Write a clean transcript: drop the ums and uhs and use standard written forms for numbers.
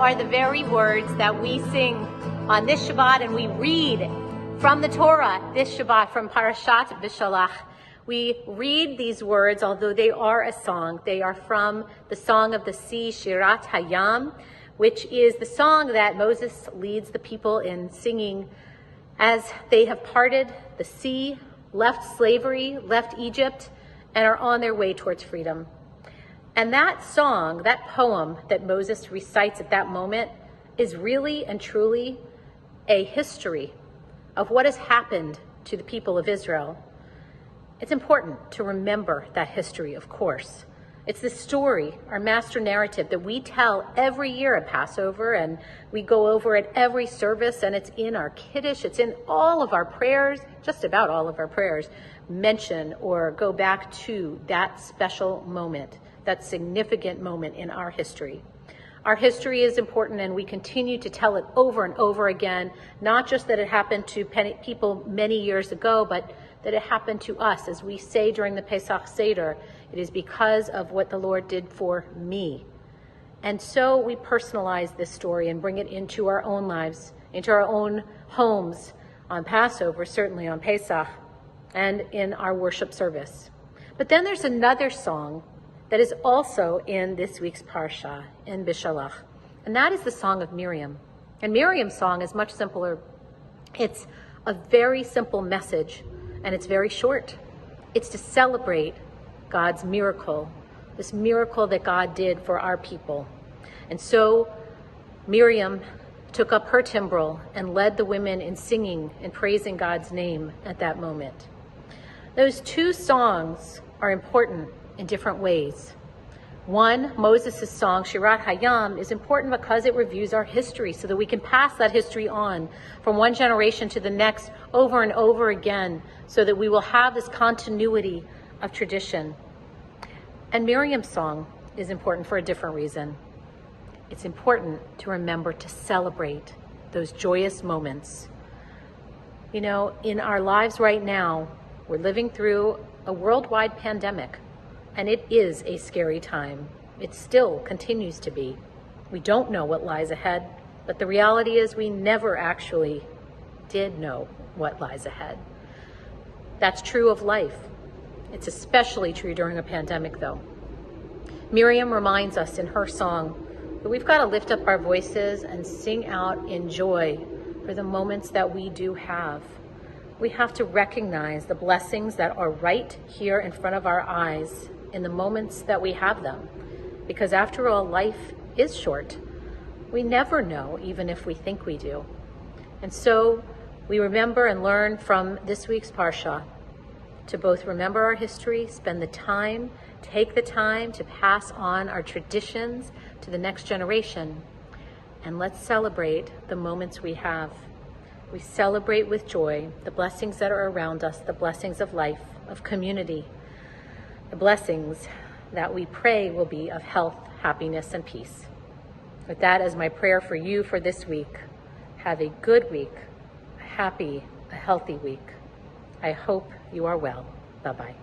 are the very words that we sing on this Shabbat, and we read from the Torah this Shabbat from Parashat Beshalach. We read these words, although they are a song. They are from the Song of the Sea, Shirat Hayam, which is the song that Moses leads the people in singing as they have parted the sea, left slavery, left Egypt, and are on their way towards freedom. And that song, that poem that Moses recites at that moment is really and truly a history of what has happened to the people of Israel. It's important to remember that history, of course. It's the story, our master narrative that we tell every year at Passover, and we go over at every service, and it's in our Kiddush, it's in all of our prayers, just about all of our prayers, mention or go back to that special moment, that significant moment in our history. Our history is important, and we continue to tell it over and over again, not just that it happened to people many years ago, but that it happened to us. As we say during the Pesach Seder, it is because of what the Lord did for me. And so we personalize this story and bring it into our own lives, into our own homes on Passover, certainly on Pesach, and in our worship service. But then there's another song that is also in this week's Parsha, in Beshalach, and that is the song of Miriam. And Miriam's song is much simpler. It's a very simple message, and it's very short. It's to celebrate God's miracle, this miracle that God did for our people. And so Miriam took up her timbrel and led the women in singing and praising God's name at that moment. Those two songs are important in different ways. One, Moses' song, Shirat Hayam, is important because it reviews our history so that we can pass that history on from one generation to the next over and over again so that we will have this continuity of tradition. And Miriam's song is important for a different reason. It's important to remember to celebrate those joyous moments. You know, in our lives right now, we're living through a worldwide pandemic. And it is a scary time. It still continues to be. We don't know what lies ahead, but the reality is we never actually did know what lies ahead. That's true of life. It's especially true during a pandemic, though. Miriam reminds us in her song that we've got to lift up our voices and sing out in joy for the moments that we do have. We have to recognize the blessings that are right here in front of our eyes in the moments that we have them. Because after all, life is short. We never know, even if we think we do. And so we remember and learn from this week's Parsha to both remember our history, spend the time, take the time to pass on our traditions to the next generation, and let's celebrate the moments we have. We celebrate with joy the blessings that are around us, the blessings of life, of community, the blessings that we pray will be of health, happiness, and peace. With that as my prayer for you for this week, have a good week, a happy, a healthy week. I hope you are well. Bye-bye.